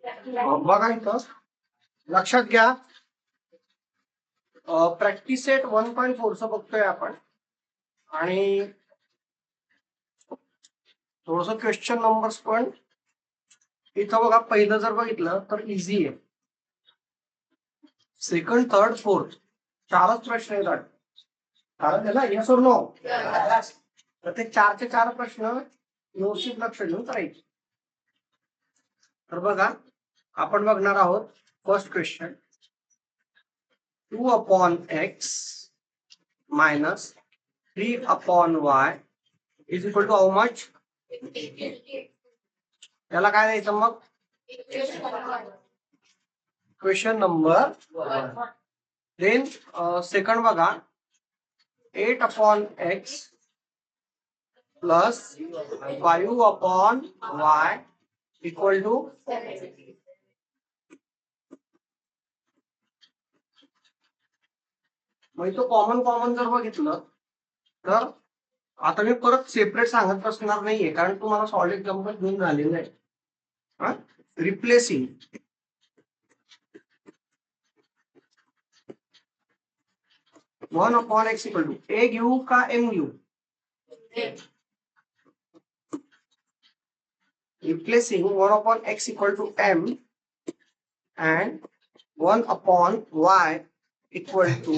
बघा इथं लक्षात घ्या, प्रॅक्टिस सेट 1.4 बघतोय आपण आणि थोडस क्वेश्चन नंबर्स पण इथं बघा. पहिलं जर बघितलं तर इझी आहे. सेकंड, थर्ड, फोर्थ 4च प्रश्न येतात. कारण त्याला येस और नो, तर ते 4चे 4 प्रश्न व्यवस्थित लक्ष देऊन करायचे. तर बघा आपण बघणार आहोत first question. 2/x minus 3/y is equal to how much? याला काय द्यायचं मग? Question number 1. देन सेकंड बघा 8/x plus 5/y equal to मग तो कॉमन जर बघितलं तर आता मी परत सेपरेट सांगत असणार नाहीये, कारण तुम्हाला सॉलिड एक्झाम्पल घेऊन झालेलं आहे. Replacing 1/x equal to a घेऊ का m घेऊ? Replacing 1/x equal to m and 1/y equal to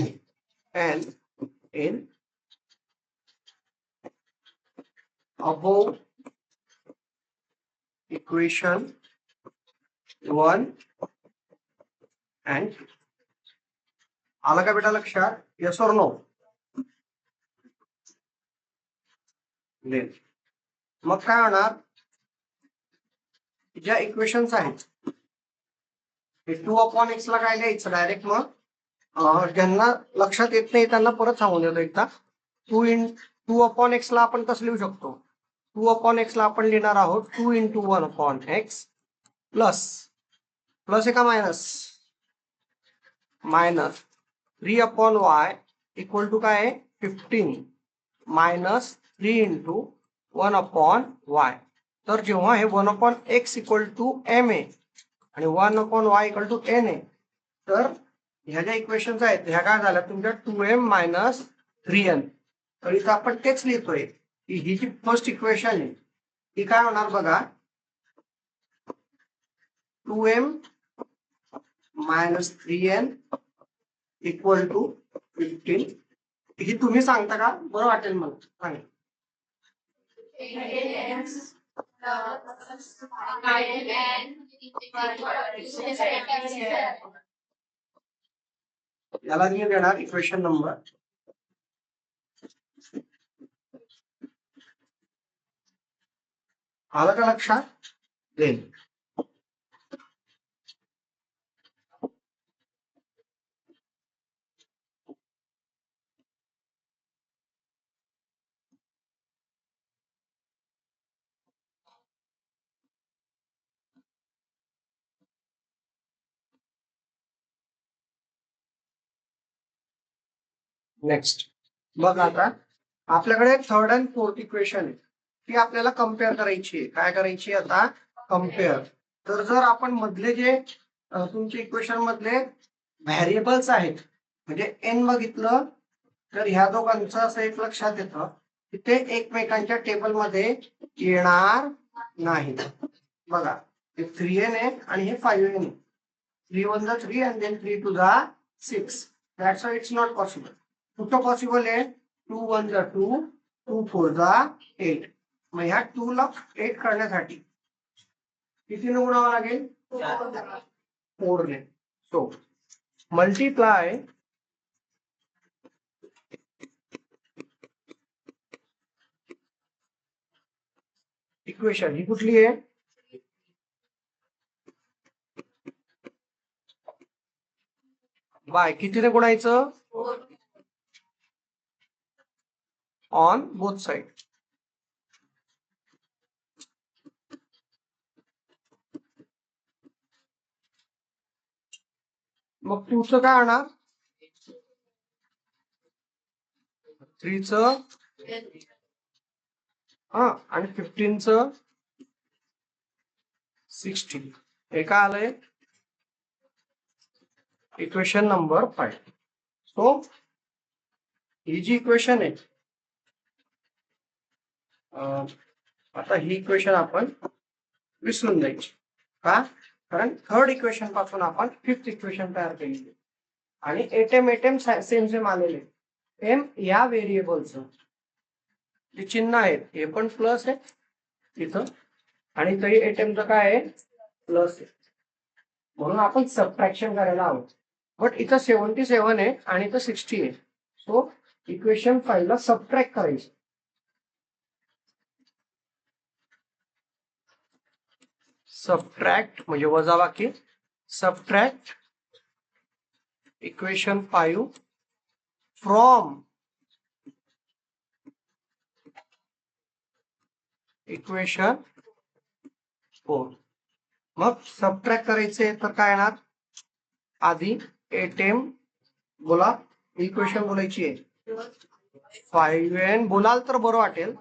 n in above equation 1 and 2. आला का बेटा लक्षात? येस और नो? मग काय होणार? ज्या इक्वेशन्स आहेत 2/x ला काय लिहायचं डायरेक्ट? मग ज्यांना लक्षात येत नाही त्यांना परत सांगून देतो एकदा. 2/x ला आपण कसं लिहू शकतो? 2/x ला आपण लिहिणार आहोत 2 × 1/x प्लस प्लस आहे का minus? Minus 3/y equal to काय आहे? 15 मायनस 3 × 1/y. तर जेव्हा हे 1/x इक्वल टू m आहे आणि 1/y इक्वल टू n आहे, तर ह्या ज्या इक्वेशन्स आहेत ह्या काय झाल्या तुमच्या 2m मायनस 3n. तर इथं आपण तेच लिहितोय की ही जी फर्स्ट इक्वेशन आहे ती काय होणार बघा, 2m minus 3n equal to 15. ही तुम्ही सांगता का? बरं वाटेल मला सांगा. याला मी देणार इक्वेशन नंबर. आलं का लक्षात? देन नेक्स्ट बघ, आता आपल्याकडे थर्ड अँड फोर्थ इक्वेशन आहे ती आपल्याला कम्पेअर करायची आहे. काय करायची आता? कम्पेअर. तर जर आपण मधले जे तुमच्या इक्वेशन मधले व्हॅरिएबल्स आहेत म्हणजे n बघितलं तर ह्या दोघांचं असं एक लक्षात येतं की ते एकमेकांच्या टेबलमध्ये येणार नाही. बघा हे 3n आहे आणि हे 5n आहे. 3 1 जा 3 and then 3 2 जा 6. That's why it's not possible. कुठं पॉसिबल आहे? 2 1 जा 2, 2 4 जा 8. मग ह्या 2 ला 8 करण्यासाठी किती ने गुणावं लागेल? 4 ने. सो मल्टिप्लाय इक्वेशन ही कुठली आहे? बाय कितीने गुणायचं? On both side. मग 2 चं काय होणार? 3 चं आणि 15 चं 16. हे काय आलंय इक्वेशन नंबर 5. सो ही जी इक्वेशन आहे आता ही इक्वेशन आपण विसरून जायची का, कारण थर्ड इक्वेशन पासून आपण फिफ्थ इक्वेशन तयार केली आणि एटम सेम सेम आलेले. एम या व्हेरिएबलचं जे चिन्ह आहे हे पण प्लस आहे इथं आणि तरी एटमचं काय आहे प्लस आहे, म्हणून आपण सबट्रॅक्शन करायला हवं. बट इथं 77 आहे आणि इथं 60 आहे. सो इक्वेशन 5 ला सबट्रॅक्ट करायचं. सबट्रॅक्ट म्हणजे वजाबाकी. Subtract equation 5 from equation 4. मग सबट्रॅक्ट करायचे तर काय येणार, आधी एटम बोला, इक्वेशन बोलायची आहे 5n बोलाल तर बरं वाटेल.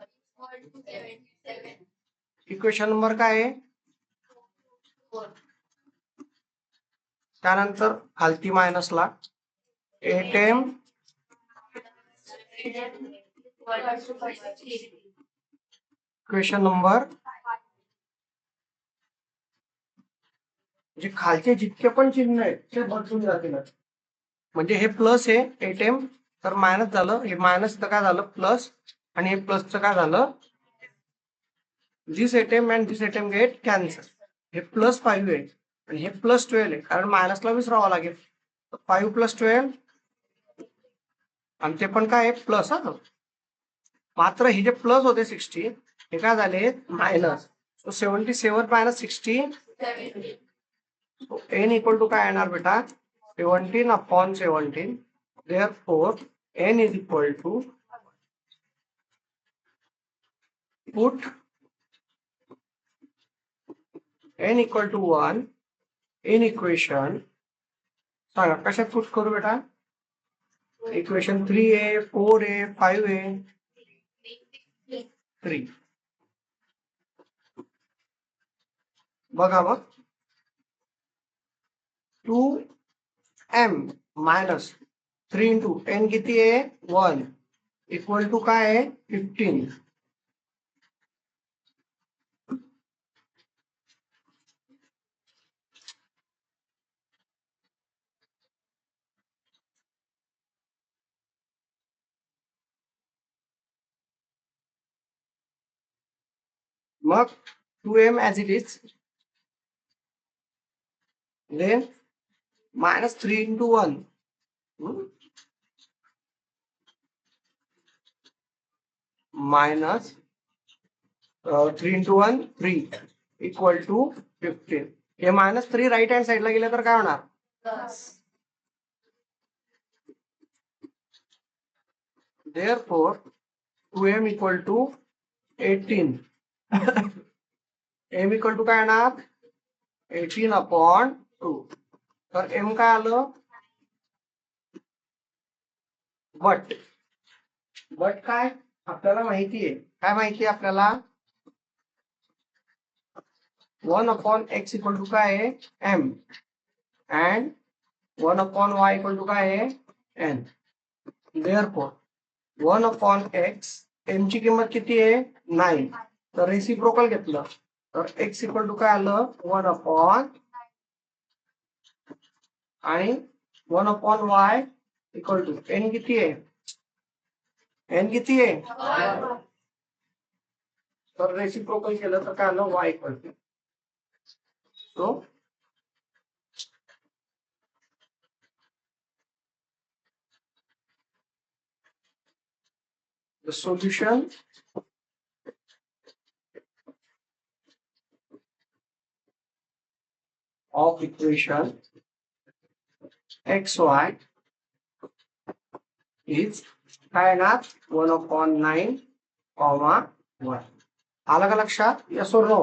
इक्वेशन नंबर काय आहे, त्यानंतर खालती मायनसला एटम इक्वेशन नंबर, जे खालचे जितके पण चिन्ह आहेत ते बदलून जातील. म्हणजे हे प्लस आहे एटम तर मायनस झालं, हे मायनस तर काय झालं प्लस, आणि हे प्लसचं काय झालं, this atom and this atom get cancel. हे प्लस 5 आहे आणि हे प्लस 12 आहे, कारण मायनसला विसरावं लागेल. 5 + 12 आणि ते पण काय आहे प्लस. मात्र हे जे प्लस होते 60 हे काय झाले minus. So 77 - 60 n equal to काय येणार बेटा 17/17. Therefore n is equal to, put n equal to 1 in equation, सांगा कशात पुट करू बेटा, इक्वेशन 3a 4a 5a 3. बघा मग 2m मायनस 3 इंटू n किती आहे 1 इक्वल टू काय आहे 15. मग 2m as it is, then minus 3 into 1 minus 3 into 1 3 equal to 15. हे -3 राईट हँड साइडला गेले तर काय होणार therefore 2m equal to 18. m equal to काय येणार 18/2. तर m काय आलं बट काय आपल्याला माहिती आहे, काय माहिती आहे आपल्याला 1/x इक्वल टू काय आहे m and 1/y equal to काय आहे n. therefore 1/x m ची किंमत किती आहे 9. तर रेसिप्रोकल घेतलं तर x इक्वल टू काय आलं 1/, आणि 1/y इक्वल टू n किती आहे n किती आहे, तर रेसिप्रोकल केलं तर काय आलं y equal to. So the solution of equation xy is काय येणार 1/9, 1. आलं का लक्षात, yes or no?